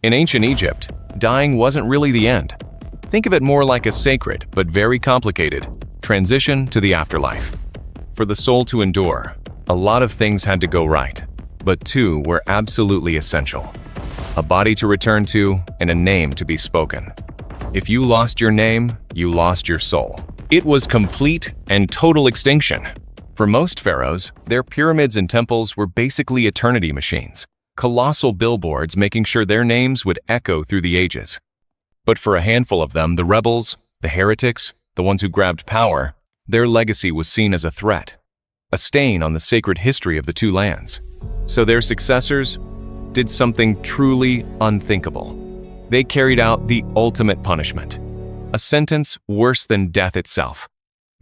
In ancient Egypt, dying wasn't really the end. Think of it more like a sacred, but very complicated, transition to the afterlife. For the soul to endure, a lot of things had to go right, but two were absolutely essential: a body to return to and a name to be spoken. If you lost your name, you lost your soul. It was complete and total extinction. For most pharaohs, their pyramids and temples were basically eternity machines, colossal billboards making sure their names would echo through the ages. But for a handful of them, the rebels, the heretics, the ones who grabbed power, their legacy was seen as a threat, a stain on the sacred history of the two lands. So their successors did something truly unthinkable. They carried out the ultimate punishment, a sentence worse than death itself: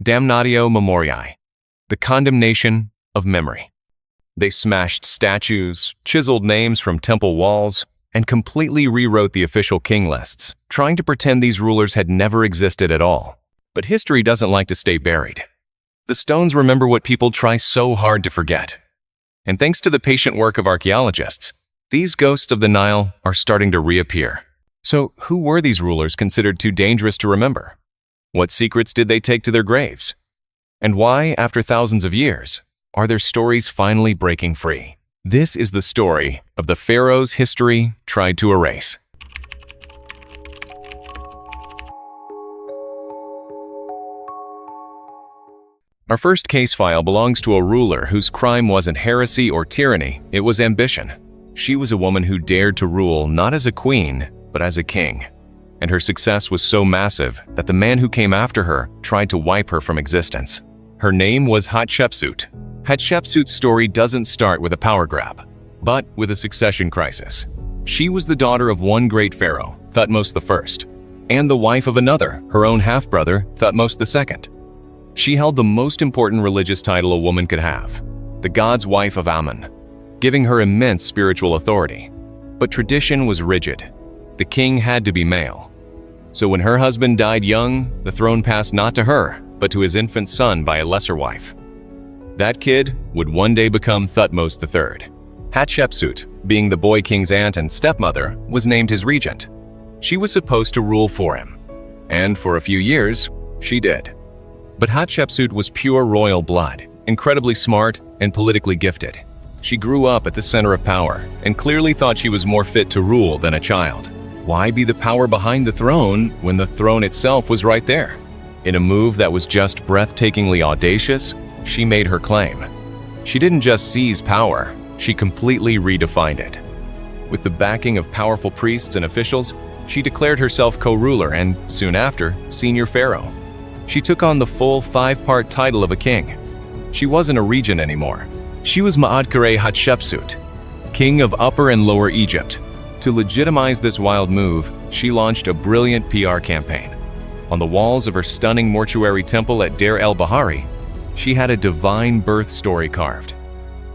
damnatio memoriae, the condemnation of memory. They smashed statues, chiseled names from temple walls, and completely rewrote the official king lists, trying to pretend these rulers had never existed at all. But history doesn't like to stay buried. The stones remember what people try so hard to forget. And thanks to the patient work of archaeologists, these ghosts of the Nile are starting to reappear. So who were these rulers considered too dangerous to remember? What secrets did they take to their graves? And why, after thousands of years, are their stories finally breaking free? This is the story of the pharaohs history tried to erase. Our first case file belongs to a ruler whose crime wasn't heresy or tyranny, it was ambition. She was a woman who dared to rule not as a queen, but as a king. And her success was so massive that the man who came after her tried to wipe her from existence. Her name was Hatshepsut. Hatshepsut's story doesn't start with a power grab, but with a succession crisis. She was the daughter of one great pharaoh, Thutmose I, and the wife of another, her own half-brother, Thutmose II. She held the most important religious title a woman could have, the god's wife of Amun, giving her immense spiritual authority. But tradition was rigid. The king had to be male. So when her husband died young, the throne passed not to her, but to his infant son by a lesser wife. That kid would one day become Thutmose III. Hatshepsut, being the boy king's aunt and stepmother, was named his regent. She was supposed to rule for him. And for a few years, she did. But Hatshepsut was pure royal blood, incredibly smart and politically gifted. She grew up at the center of power and clearly thought she was more fit to rule than a child. Why be the power behind the throne when the throne itself was right there? In a move that was just breathtakingly audacious, she made her claim. She didn't just seize power, she completely redefined it. With the backing of powerful priests and officials, she declared herself co-ruler and, soon after, senior pharaoh. She took on the full 5-part title of a king. She wasn't a regent anymore. She was Ma'at-Kare Hatshepsut, king of Upper and Lower Egypt. To legitimize this wild move, she launched a brilliant PR campaign. On the walls of her stunning mortuary temple at Deir el-Bahari, she had a divine birth story carved.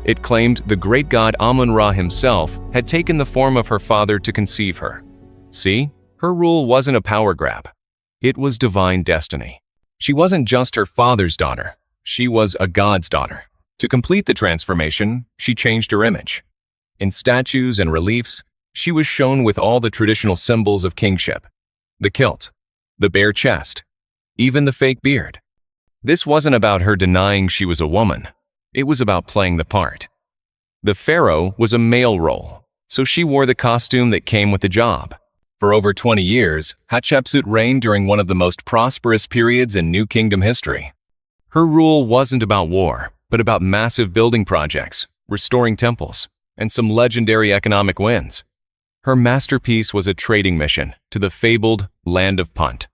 It claimed the great god Amun-Ra himself had taken the form of her father to conceive her. See, her rule wasn't a power grab. It was divine destiny. She wasn't just her father's daughter, she was a god's daughter. To complete the transformation, she changed her image. In statues and reliefs, she was shown with all the traditional symbols of kingship: the kilt, the bare chest, even the fake beard. This wasn't about her denying she was a woman. It was about playing the part. The pharaoh was a male role, so she wore the costume that came with the job. For over 20 years, Hatshepsut reigned during one of the most prosperous periods in New Kingdom history. Her rule wasn't about war, but about massive building projects, restoring temples, and some legendary economic wins. Her masterpiece was a trading mission to the fabled Land of Punt.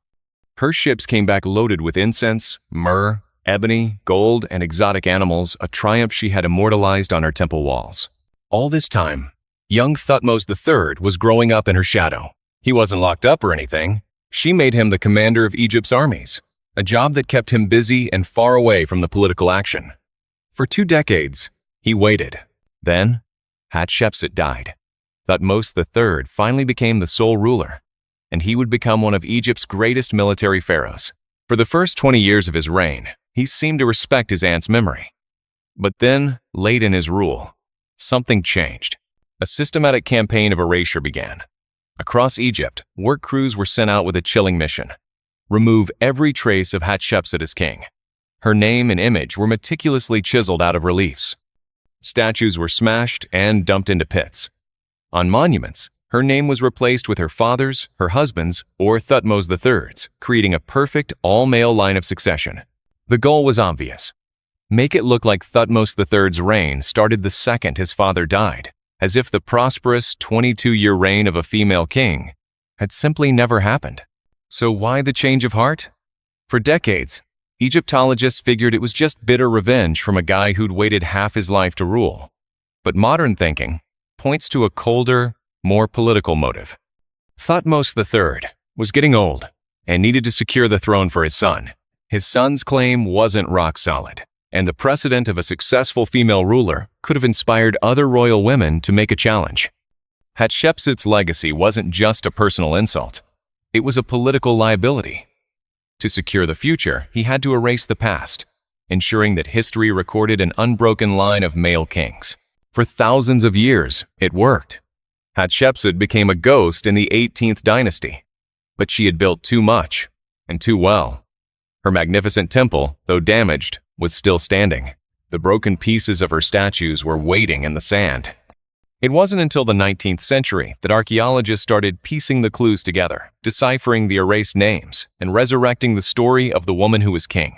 Her ships came back loaded with incense, myrrh, ebony, gold, and exotic animals, a triumph she had immortalized on her temple walls. All this time, young Thutmose III was growing up in her shadow. He wasn't locked up or anything. She made him the commander of Egypt's armies, a job that kept him busy and far away from the political action. For 2 decades, he waited. Then, Hatshepsut died. Thutmose III finally became the sole ruler, and he would become one of Egypt's greatest military pharaohs. For the first 20 years of his reign, he seemed to respect his aunt's memory. But then, late in his rule, something changed. A systematic campaign of erasure began. Across Egypt, work crews were sent out with a chilling mission: remove every trace of Hatshepsut as king. Her name and image were meticulously chiseled out of reliefs. Statues were smashed and dumped into pits. On monuments, her name was replaced with her father's, her husband's, or Thutmose III's, creating a perfect all-male line of succession. The goal was obvious: make it look like Thutmose III's reign started the second his father died, as if the prosperous 22-year reign of a female king had simply never happened. So why the change of heart? For decades, Egyptologists figured it was just bitter revenge from a guy who'd waited half his life to rule. But modern thinking points to a colder, more political motive. Thutmose III was getting old and needed to secure the throne for his son. His son's claim wasn't rock solid, and the precedent of a successful female ruler could have inspired other royal women to make a challenge. Hatshepsut's legacy wasn't just a personal insult. It was a political liability. To secure the future, he had to erase the past, ensuring that history recorded an unbroken line of male kings. For thousands of years, it worked. Hatshepsut became a ghost in the 18th dynasty, but she had built too much and too well. Her magnificent temple, though damaged, was still standing. The broken pieces of her statues were waiting in the sand. It wasn't until the 19th century that archaeologists started piecing the clues together, deciphering the erased names, and resurrecting the story of the woman who was king.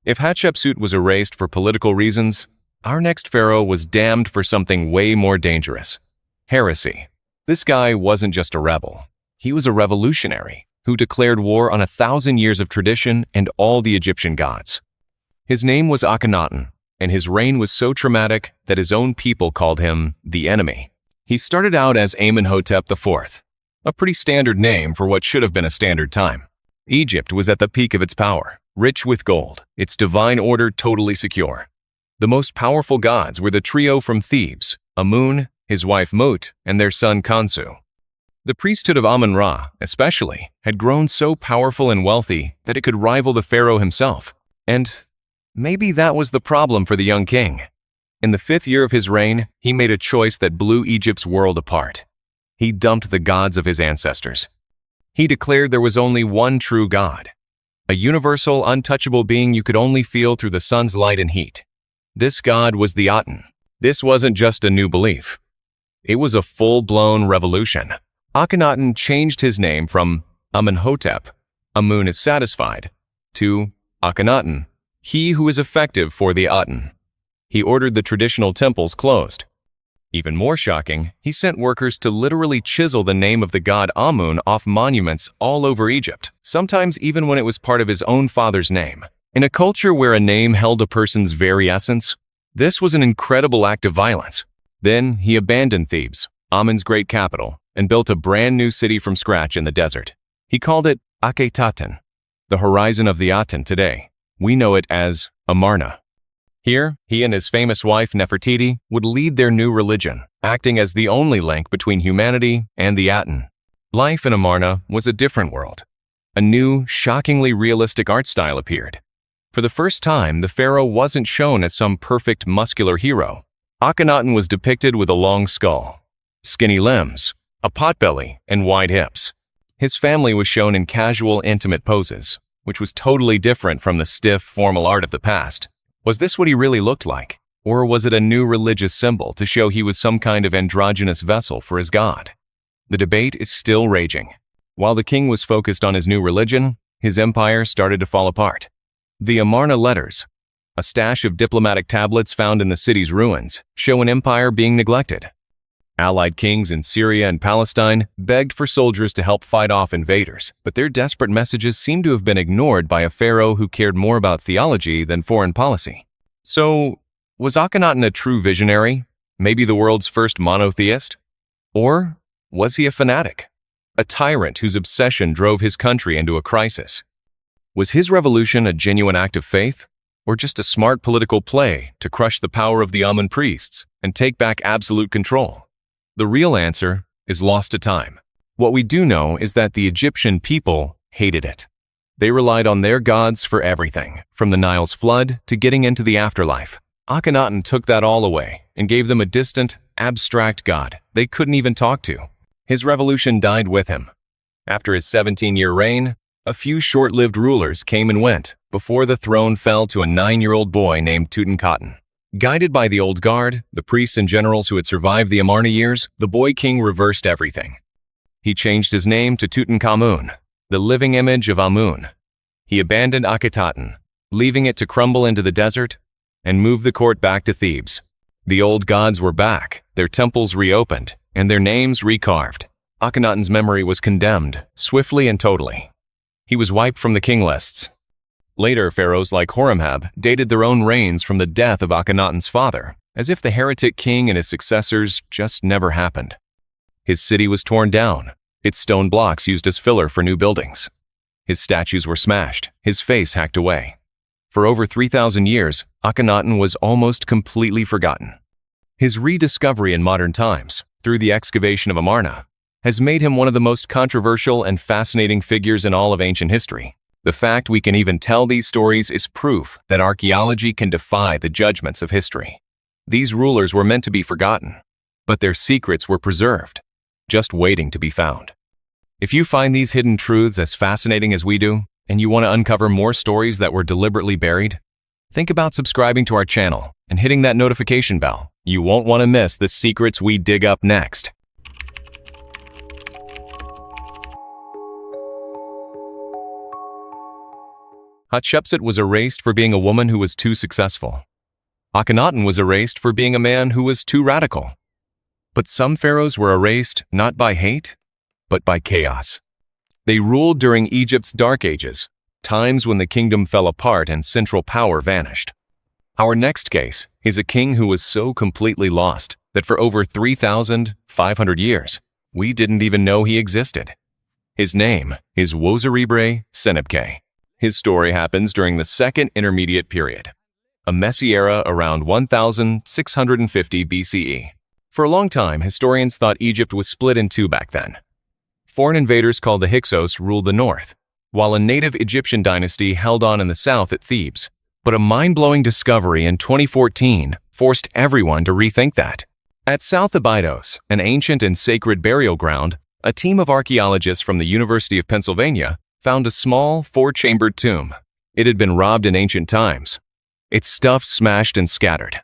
If Hatshepsut was erased for political reasons, our next pharaoh was damned for something way more dangerous: heresy. This guy wasn't just a rebel. He was a revolutionary who declared war on 1,000 years of tradition and all the Egyptian gods. His name was Akhenaten, and his reign was so traumatic that his own people called him the enemy. He started out as Amenhotep IV, a pretty standard name for what should have been a standard time. Egypt was at the peak of its power, rich with gold, its divine order totally secure. The most powerful gods were the trio from Thebes: Amun, his wife Mut, and their son Khonsu. The priesthood of Amun-Ra, especially, had grown so powerful and wealthy that it could rival the pharaoh himself. And maybe that was the problem for the young king. In the 5th year of his reign, he made a choice that blew Egypt's world apart. He dumped the gods of his ancestors. He declared there was only one true God, a universal, untouchable being you could only feel through the sun's light and heat. This god was the Aten. This wasn't just a new belief. It was a full-blown revolution. Akhenaten changed his name from Amenhotep, Amun is satisfied, to Akhenaten, he who is effective for the Aten. He ordered the traditional temples closed. Even more shocking, he sent workers to literally chisel the name of the god Amun off monuments all over Egypt, sometimes even when it was part of his own father's name. In a culture where a name held a person's very essence, this was an incredible act of violence. Then he abandoned Thebes, Amun's great capital, and built a brand new city from scratch in the desert. He called it Akhetaten, the horizon of the Aten today. We know it as Amarna. Here, he and his famous wife Nefertiti would lead their new religion, acting as the only link between humanity and the Aten. Life in Amarna was a different world. A new, shockingly realistic art style appeared. For the first time, the pharaoh wasn't shown as some perfect muscular hero. Akhenaten was depicted with a long skull, skinny limbs, a potbelly, and wide hips. His family was shown in casual, intimate poses, which was totally different from the stiff, formal art of the past. Was this what he really looked like? Or was it a new religious symbol to show he was some kind of androgynous vessel for his god? The debate is still raging. While the king was focused on his new religion, his empire started to fall apart. The Amarna letters, a stash of diplomatic tablets found in the city's ruins, show an empire being neglected. Allied kings in Syria and Palestine begged for soldiers to help fight off invaders, but their desperate messages seem to have been ignored by a pharaoh who cared more about theology than foreign policy. So, was Akhenaten a true visionary, maybe the world's first monotheist? Or was he a fanatic, a tyrant whose obsession drove his country into a crisis? Was his revolution a genuine act of faith, or just a smart political play to crush the power of the Amun priests and take back absolute control? The real answer is lost to time. What we do know is that the Egyptian people hated it. They relied on their gods for everything, from the Nile's flood to getting into the afterlife. Akhenaten took that all away and gave them a distant, abstract god they couldn't even talk to. His revolution died with him. After his 17-year reign, a few short-lived rulers came and went before the throne fell to a 9-year-old boy named Tutankhaten. Guided by the old guard, the priests and generals who had survived the Amarna years, the boy king reversed everything. He changed his name to Tutankhamun, the living image of Amun. He abandoned Akhenaten, leaving it to crumble into the desert, and moved the court back to Thebes. The old gods were back, their temples reopened, and their names recarved. Akhenaten's memory was condemned, swiftly and totally. He was wiped from the king lists. Later, pharaohs like Horemheb dated their own reigns from the death of Akhenaten's father, as if the heretic king and his successors just never happened. His city was torn down, its stone blocks used as filler for new buildings. His statues were smashed, his face hacked away. For over 3,000 years, Akhenaten was almost completely forgotten. His rediscovery in modern times, through the excavation of Amarna, has made him one of the most controversial and fascinating figures in all of ancient history. The fact we can even tell these stories is proof that archaeology can defy the judgments of history. These rulers were meant to be forgotten, but their secrets were preserved, just waiting to be found. If you find these hidden truths as fascinating as we do, and you want to uncover more stories that were deliberately buried, think about subscribing to our channel and hitting that notification bell. You won't want to miss the secrets we dig up next. Hatshepsut was erased for being a woman who was too successful. Akhenaten was erased for being a man who was too radical. But some pharaohs were erased not by hate, but by chaos. They ruled during Egypt's dark ages, times when the kingdom fell apart and central power vanished. Our next case is a king who was so completely lost that for over 3,500 years, we didn't even know he existed. His name is Senebkhay. His story happens during the Second Intermediate Period, a messy era around 1650 BCE. For a long time, historians thought Egypt was split in two back then. Foreign invaders called the Hyksos ruled the north, while a native Egyptian dynasty held on in the south at Thebes. But a mind-blowing discovery in 2014 forced everyone to rethink that. At South Abydos, an ancient and sacred burial ground, a team of archaeologists from the University of Pennsylvania found a small, four-chambered tomb. It had been robbed in ancient times, its stuff smashed and scattered.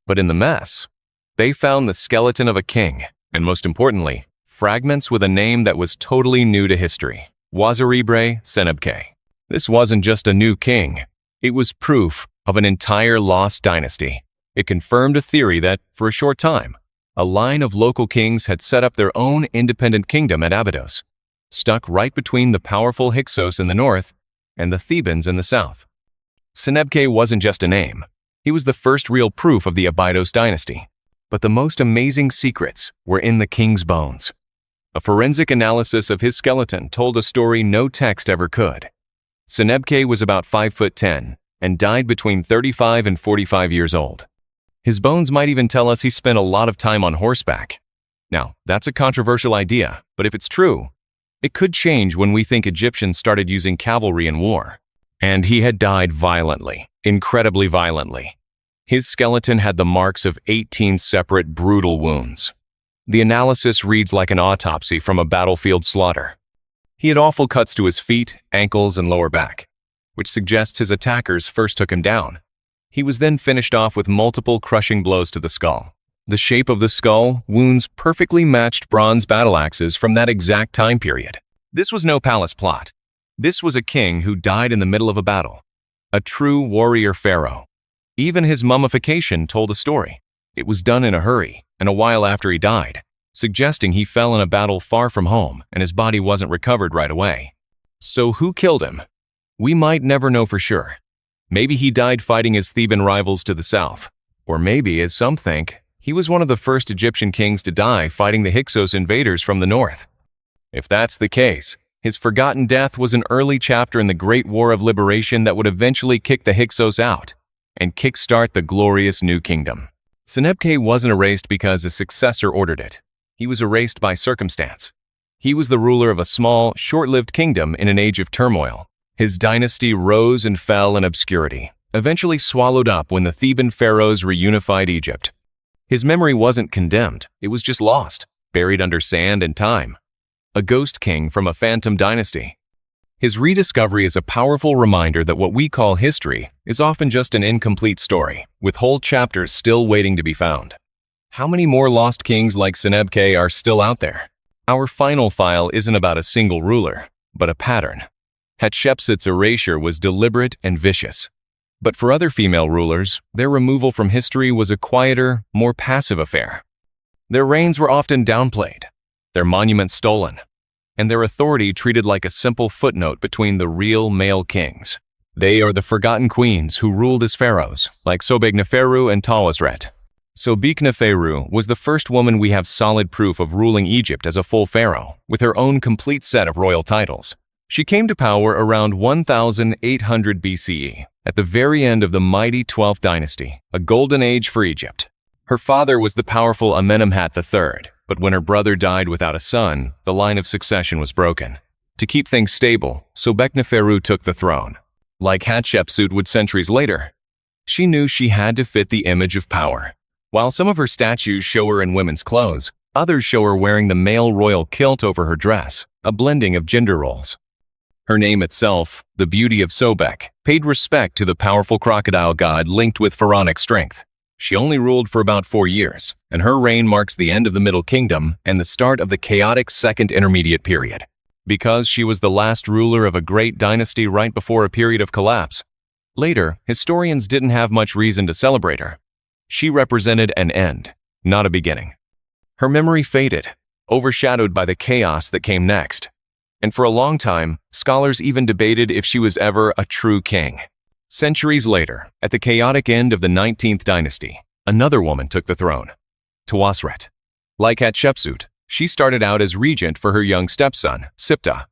But in the mess, they found the skeleton of a king, and most importantly, fragments with a name that was totally new to history, Senebkhay. This wasn't just a new king, it was proof of an entire lost dynasty. It confirmed a theory that, for a short time, a line of local kings had set up their own independent kingdom at Abydos, stuck right between the powerful Hyksos in the north and the Thebans in the south. Senebkhay wasn't just a name. He was the first real proof of the Abydos dynasty. But the most amazing secrets were in the king's bones. A forensic analysis of his skeleton told a story no text ever could. Senebkhay was about 5'10" and died between 35 and 45 years old. His bones might even tell us he spent a lot of time on horseback. Now, that's a controversial idea, but if it's true, it could change when we think Egyptians started using cavalry in war. And he had died violently, incredibly violently. His skeleton had the marks of 18 separate brutal wounds. The analysis reads like an autopsy from a battlefield slaughter. He had awful cuts to his feet, ankles, and lower back, which suggests his attackers first took him down. He was then finished off with multiple crushing blows to the skull. The shape of the skull wounds perfectly matched bronze battle axes from that exact time period. This was no palace plot. This was a king who died in the middle of a battle. A true warrior pharaoh. Even his mummification told a story. It was done in a hurry, and a while after he died, suggesting he fell in a battle far from home and his body wasn't recovered right away. So who killed him? We might never know for sure. Maybe he died fighting his Theban rivals to the south. Or maybe, as some think, he was one of the first Egyptian kings to die fighting the Hyksos invaders from the north. If that's the case, his forgotten death was an early chapter in the Great War of Liberation that would eventually kick the Hyksos out and kickstart the glorious new kingdom. Senebkhay wasn't erased because a successor ordered it. He was erased by circumstance. He was the ruler of a small, short-lived kingdom in an age of turmoil. His dynasty rose and fell in obscurity, eventually swallowed up when the Theban pharaohs reunified Egypt. His memory wasn't condemned, it was just lost, buried under sand and time. A ghost king from a phantom dynasty. His rediscovery is a powerful reminder that what we call history is often just an incomplete story, with whole chapters still waiting to be found. How many more lost kings like Senebke are still out there? Our final file isn't about a single ruler, but a pattern. Hatshepsut's erasure was deliberate and vicious. But for other female rulers, their removal from history was a quieter, more passive affair. Their reigns were often downplayed, their monuments stolen, and their authority treated like a simple footnote between the real male kings. They are the forgotten queens who ruled as pharaohs, like Sobekneferu and Tawazret. Sobekneferu was the first woman we have solid proof of ruling Egypt as a full pharaoh, with her own complete set of royal titles. She came to power around 1800 BCE, at the very end of the mighty 12th dynasty, a golden age for Egypt. Her father was the powerful Amenemhat III, but when her brother died without a son, the line of succession was broken. To keep things stable, Sobekneferu took the throne. Like Hatshepsut would centuries later, she knew she had to fit the image of power. While some of her statues show her in women's clothes, others show her wearing the male royal kilt over her dress, a blending of gender roles. Her name itself, the beauty of Sobek, paid respect to the powerful crocodile god linked with pharaonic strength. She only ruled for about 4 years, and her reign marks the end of the Middle Kingdom and the start of the chaotic Second Intermediate Period. Because she was the last ruler of a great dynasty right before a period of collapse. Later, historians didn't have much reason to celebrate her. She represented an end, not a beginning. Her memory faded, overshadowed by the chaos that came next. And for a long time, scholars even debated if she was ever a true king. Centuries later, at the chaotic end of the 19th dynasty, another woman took the throne, Tawazret. Like Hatshepsut, she started out as regent for her young stepson, Siptah.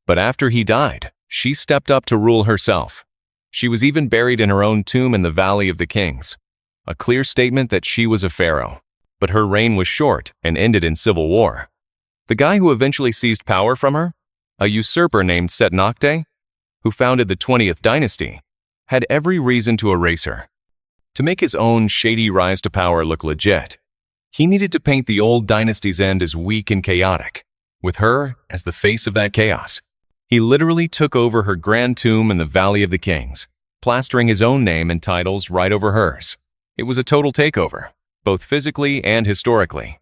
But after he died, she stepped up to rule herself. She was even buried in her own tomb in the Valley of the Kings, a clear statement that she was a pharaoh. But her reign was short and ended in civil war. The guy who eventually seized power from her, a usurper named Setnakte, who founded the 20th dynasty, had every reason to erase her. To make his own shady rise to power look legit, he needed to paint the old dynasty's end as weak and chaotic, with her as the face of that chaos. He literally took over her grand tomb in the Valley of the Kings, plastering his own name and titles right over hers. It was a total takeover, both physically and historically.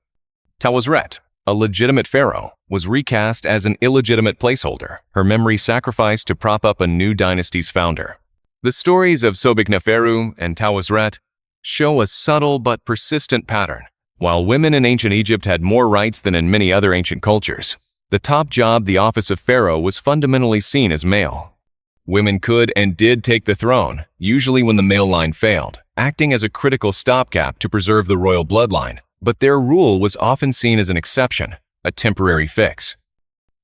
Tawazret, a legitimate pharaoh, was recast as an illegitimate placeholder, her memory sacrificed to prop up a new dynasty's founder. The stories of Sobekneferu and Tawazret show a subtle but persistent pattern. While women in ancient Egypt had more rights than in many other ancient cultures, the top job, the office of pharaoh, was fundamentally seen as male. Women could and did take the throne, usually when the male line failed, acting as a critical stopgap to preserve the royal bloodline, but their rule was often seen as an exception, a temporary fix.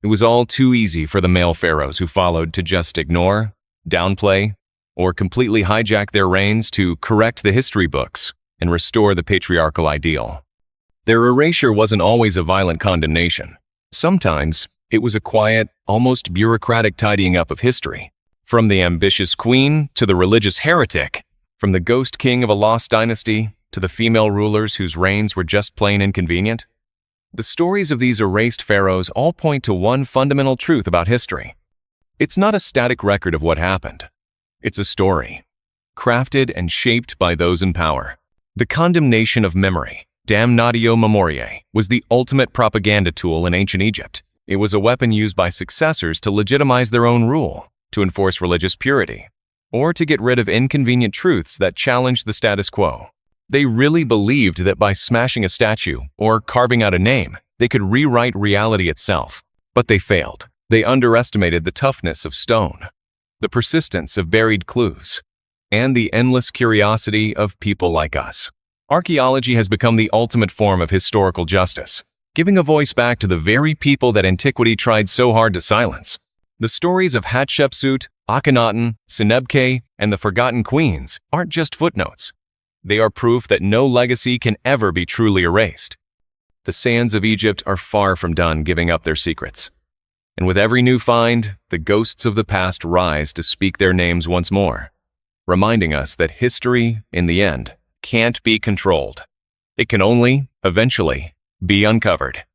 It was all too easy for the male pharaohs who followed to just ignore, downplay, or completely hijack their reigns to correct the history books and restore the patriarchal ideal. Their erasure wasn't always a violent condemnation. Sometimes, it was a quiet, almost bureaucratic tidying up of history. From the ambitious queen to the religious heretic, from the ghost king of a lost dynasty to the female rulers whose reigns were just plain inconvenient. The stories of these erased pharaohs all point to one fundamental truth about history. It's not a static record of what happened. It's a story, crafted and shaped by those in power. The condemnation of memory, damnatio memoriae, was the ultimate propaganda tool in ancient Egypt. It was a weapon used by successors to legitimize their own rule, to enforce religious purity, or to get rid of inconvenient truths that challenged the status quo. They really believed that by smashing a statue or carving out a name, they could rewrite reality itself. But they failed. They underestimated the toughness of stone, the persistence of buried clues, and the endless curiosity of people like us. Archaeology has become the ultimate form of historical justice, giving a voice back to the very people that antiquity tried so hard to silence. The stories of Hatshepsut, Akhenaten, Senebke, and the Forgotten Queens aren't just footnotes. They are proof that no legacy can ever be truly erased. The sands of Egypt are far from done giving up their secrets. And with every new find, the ghosts of the past rise to speak their names once more. reminding us that history, in the end, can't be controlled. It can only, eventually, be uncovered.